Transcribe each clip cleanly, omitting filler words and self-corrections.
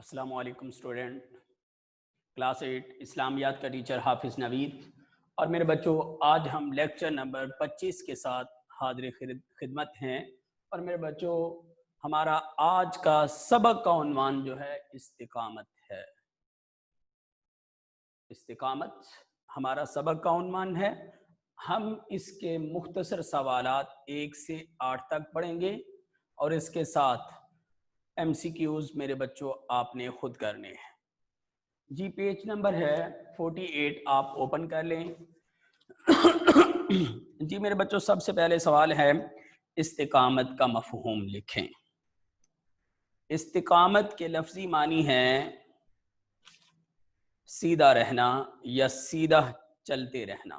السلام علیکم student class 8 اسلامیات کا ٹیچر حافظ نوید اور میرے بچوں آج ہم لیکچر نمبر 25 کے ساتھ حاضر خدمت ہیں اور میرے بچوں ہمارا آج کا سبق کا عنوان جو ہے استقامت ہے۔ استقامت ہمارا سبق کا عنوان ہے۔ ہم اس کے مختصر سوالات 1 سے 8 تک پڑھیں گے اور اس کے ساتھ MCQs میرے بچوں آپ نے خود کرنے ہیں۔ جی پیج نمبر ہے 48 آپ اوپن کر لیں۔ جی میرے بچوں سب سے پہلے سوال ہے استقامت کا مفہوم لکھیں۔ استقامت کے لفظی معنی ہے سیدھا رہنا یا سیدھا چلتے رہنا،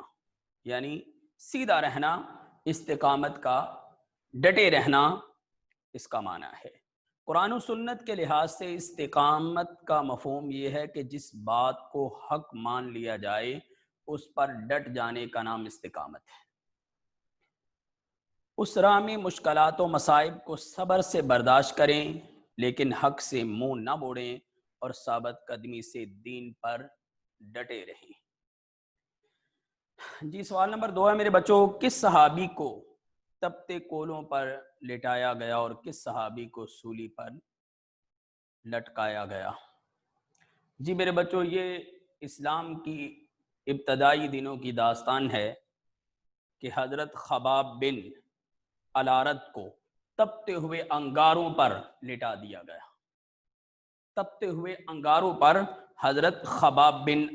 یعنی سیدھا رہنا استقامت کا ڈٹے رہنا اس کا معنی ہے۔ قرآن و سنت کے لحاظ سے استقامت کا مفہوم یہ ہے کہ جس بات کو حق مان لیا جائے اس پر ڈٹ جانے کا نام استقامت ہے۔ اس راہ میں مشکلات و مصائب کو صبر سے برداشت کریں لیکن حق سے منہ نہ موڑیں اور ثابت قدمی سے دین پر ڈٹے رہیں۔ جی سوال نمبر 2 ہے میرے بچوں، کس صحابی کو تپتے کولوں پر لٹایا گیا اور کس صحابی کو سولی پر لٹکایا گیا؟ جی میرے بچوں یہ اسلام کی ابتدائی دنوں کی داستان ہے کہ حضرت خباب بن الارت کو تپتے ہوئے انگاروں پر لٹا دیا گیا۔ تپتے ہوئے انگاروں پر حضرت خباب بن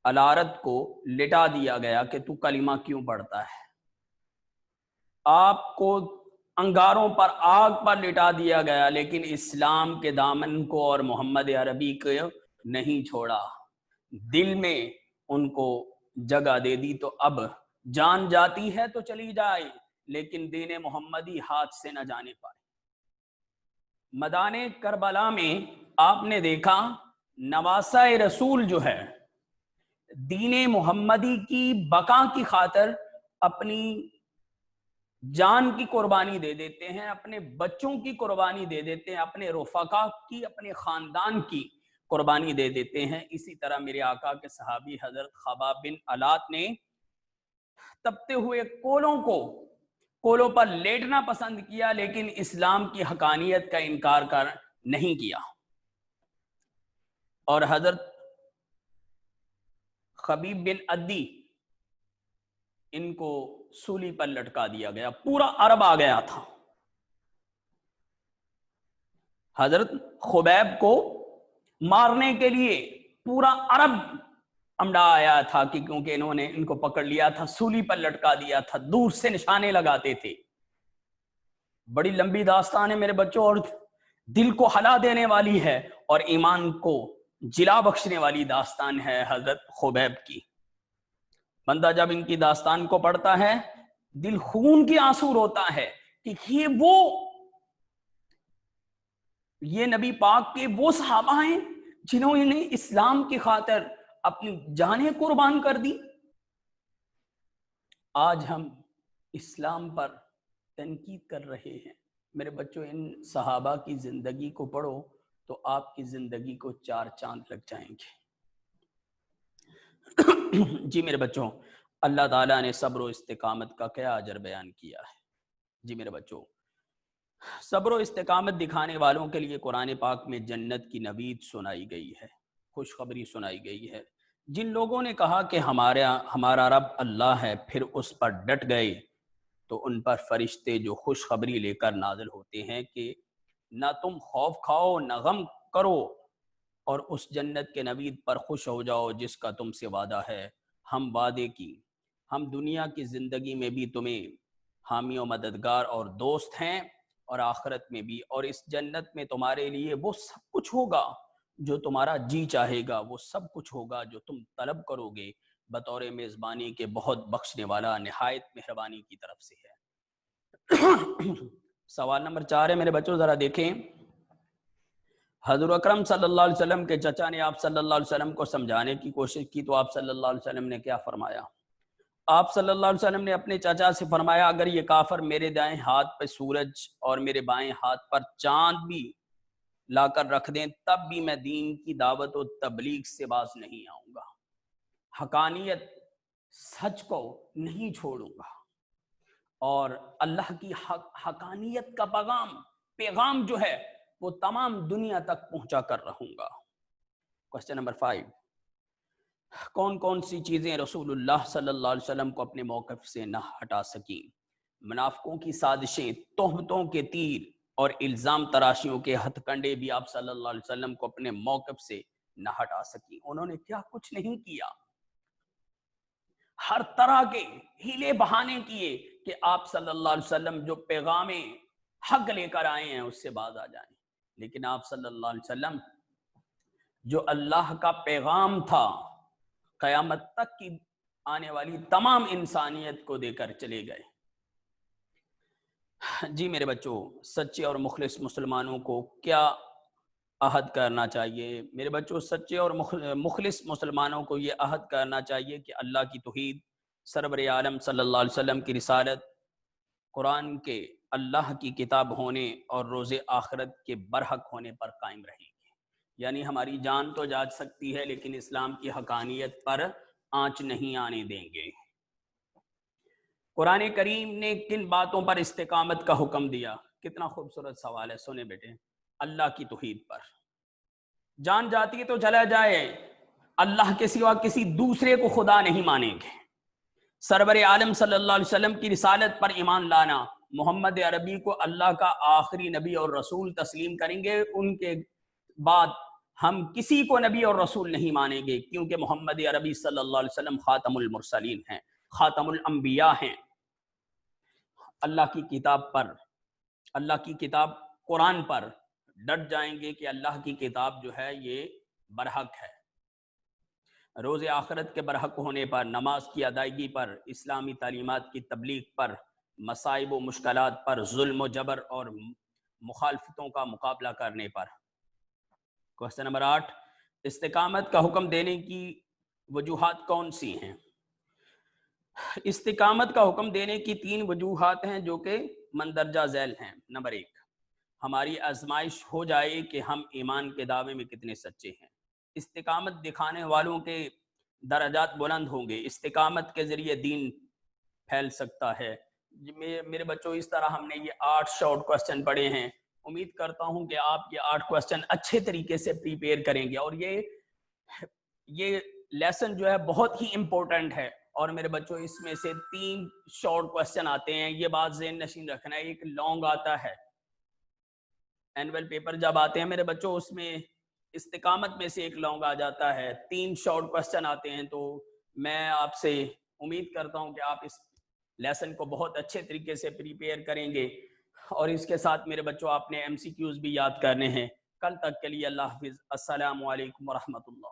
الارت کو لٹا دیا گیا کہ تو کلمہ کیوں پڑھتا ہے۔ آپ کو انگاروں پر آگ پر لٹا دیا گیا لیکن اسلام کے دامن کو اور محمد عربی کو نہیں چھوڑا، دل میں ان کو جگہ دے دی۔ تو اب جان جاتی ہے تو چلی جائے لیکن دین محمدی ہاتھ سے نہ جانے پائے۔ میدان کربلا میں آپ نے دیکھا نواسہ رسول جو ہے دین محمدی کی بقا کی خاطر اپنی جان کی قربانی دے دیتے ہیں، اپنے بچوں کی قربانی دے دیتے ہیں، اپنے رفقا کی، اپنے خاندان کی قربانی دے دیتے ہیں۔ اسی طرح میرے آقا کے صحابی حضرت خباب بن الارت نے تپتے ہوئے کولوں پر لیٹنا پسند کیا لیکن اسلام کی حقانیت کا انکار نہیں کیا، اور حضرت خبیب بن عدی ان کو سولی پر لٹکا دیا گیا۔ پورا عرب آ گیا تھا۔ حضرت خبیب کو مارنے کے لیے پورا عرب امڈا آیا تھا کہ کیونکہ انہوں نے ان کو پکڑ لیا تھا، سولی پر لٹکا دیا تھا، دور سے نشانے لگاتے تھے۔ بڑی لمبی داستان ہے میرے بچوں اور دل کو ہلا دینے والی ہے اور ایمان کو جلا بخشنے والی داستان ہے حضرت خبیب کی۔ بندہ جب ان کی داستان کو پڑھتا ہے دل خون کی آنسو روتا ہے کہ یہ نبی پاک کے وہ صحابہ ہیں جنہوں نے اسلام کی خاطر اپنی جانیں قربان کر دی۔ آج ہم اسلام پر تنقید کر رہے ہیں۔ میرے بچوں ان صحابہ کی زندگی کو پڑھو تو آپ کی زندگی کو 4 چاند لگ جائیں گے۔ جی میرے بچوں اللہ تعالیٰ نے صبر و استقامت کا کیا اجر بیان کیا ہے۔ جی میرے بچوں صبر و استقامت دکھانے والوں کے لیے قرآن پاک میں جنت کی نوید سنائی گئی ہے، خوشخبری سنائی گئی ہے۔ جن لوگوں نے کہا کہ ہمارا رب اللہ ہے پھر اس پر ڈٹ گئے تو ان پر فرشتے جو خوشخبری لے کر نازل ہوتے ہیں کہ نہ تم خوف کھاؤ نہ غم کرو اور اس جنت کے نوید پر خوش ہو جاؤ جس کا تم سے وعدہ ہے۔ ہم وعدے کی، ہم دنیا کی زندگی میں بھی تمہیں حامی و مددگار اور دوست ہیں اور آخرت میں بھی، اور اس جنت میں تمہارے لیے وہ سب کچھ ہوگا جو تمہارا جی چاہے گا، وہ سب کچھ ہوگا جو تم طلب کرو گے، بطور میزبانی کے بہت بخشنے والا نہایت مہربانی کی طرف سے ہے۔ سوال نمبر 4 ہے میرے بچوں، ذرا دیکھیں۔ حضور اکرم صلی اللہ علیہ وسلم کے چچا نے آپ صلی اللہ علیہ وسلم کو سمجھانے کی کوشش کی تو آپ صلی اللہ علیہ وسلم نے کیا فرمایا؟ آپ صلی اللہ علیہ وسلم نے اپنے چچا سے فرمایا اگر یہ کافر میرے دائیں ہاتھ پہ سورج اور میرے بائیں ہاتھ پر چاند بھی لا کر رکھ دیں تب بھی میں دین کی دعوت و تبلیغ سے باز نہیں آؤں گا، حقانیت سچ کو نہیں چھوڑوں گا، اور اللہ کی حقانیت کا پیغام جو ہے وہ تمام دنیا تک پہنچا کر رہوں گا۔ کوسچن نمبر 5، کون کون سی چیزیں رسول اللہ صلی اللہ علیہ وسلم کو اپنے موقف سے نہ ہٹا سکیں؟ منافقوں کی سازشیں، تہمتوں کے تیر اور الزام تراشیوں کے ہتھ کنڈے بھی آپ صلی اللہ علیہ وسلم کو اپنے موقف سے نہ ہٹا سکیں۔ انہوں نے کیا کچھ نہیں کیا، ہر طرح کے ہیلے بہانے کیے کہ آپ صلی اللہ علیہ وسلم جو پیغام حق لے کر آئے ہیں اس سے باز آ جائیں، لیکن آپ صلی اللہ علیہ وسلم جو اللہ کا پیغام تھا قیامت تک کی آنے والی تمام انسانیت کو دے کر چلے گئے۔ جی میرے بچوں، سچے اور مخلص مسلمانوں کو کیا عہد کرنا چاہیے؟ میرے بچوں، سچے اور مخلص مسلمانوں کو یہ عہد کرنا چاہیے کہ اللہ کی توحید، سرور عالم صلی اللہ علیہ وسلم کی رسالت، قرآن کے اللہ کی کتاب ہونے اور روز آخرت کے برحق ہونے پر قائم رہیں گے۔ یعنی ہماری جان تو جا سکتی ہے لیکن اسلام کی حقانیت پر آنچ نہیں آنے دیں گے۔ قرآن کریم نے کن باتوں پر استقامت کا حکم دیا؟ کتنا خوبصورت سوال ہے، سنیں بیٹے۔ اللہ کی توحید پر، جان جاتی ہے تو چلا جائے، اللہ کے سوا کسی دوسرے کو خدا نہیں مانیں گے۔ سرور عالم صلی اللہ علیہ وسلم کی رسالت پر ایمان لانا، محمد عربی کو اللہ کا آخری نبی اور رسول تسلیم کریں گے، ان کے بعد ہم کسی کو نبی اور رسول نہیں مانیں گے، کیونکہ محمد عربی صلی اللہ علیہ وسلم خاتم المرسلین ہیں، خاتم الانبیاء ہیں۔ اللہ کی کتاب پر، اللہ کی کتاب قرآن پر ڈٹ جائیں گے کہ اللہ کی کتاب جو ہے یہ برحق ہے۔ روز آخرت کے برحق ہونے پر، نماز کی ادائیگی پر، اسلامی تعلیمات کی تبلیغ پر، مصائب و مشکلات پر، ظلم و جبر اور مخالفتوں کا مقابلہ کرنے پر۔ کوسچن نمبر 8، استقامت کا حکم دینے کی وجوہات کون سی ہیں؟ استقامت کا حکم دینے کی 3 وجوہات ہیں جو کہ مندرجہ ذیل ہیں۔ نمبر 1، ہماری آزمائش ہو جائے کہ ہم ایمان کے دعوے میں کتنے سچے ہیں۔ استقامت دکھانے والوں کے درجات بلند ہوں گے، استقامت کے ذریعے دین پھیل سکتا ہے۔ میرے بچوں، اس طرح ہم نے یہ 8 شارٹ کوسچن پڑھے ہیں۔ امید کرتا ہوں کہ آپ یہ 8 کوسچن اچھے طریقے سے پریپیئر کریں گے، اور یہ لیسن جو ہے بہت ہی امپورٹنٹ ہے۔ اور میرے بچوں، اس میں سے 3 شارٹ کوسچن آتے ہیں، یہ بات ذہن نشین رکھنا ہے۔ ایک لانگ آتا ہے، اینول پیپر جب آتے ہیں میرے بچوں اس میں استقامت میں سے ایک لانگ آ جاتا ہے، 3 شارٹ کوسچن آتے ہیں۔ تو میں آپ سے امید کرتا ہوں کہ آپ اس لیسن کو بہت اچھے طریقے سے پریپیئر کریں گے، اور اس کے ساتھ میرے بچوں آپ نے MCQs بھی یاد کرنے ہیں۔ کل تک کے لیے اللہ حافظ، السلام علیکم ورحمۃ اللہ۔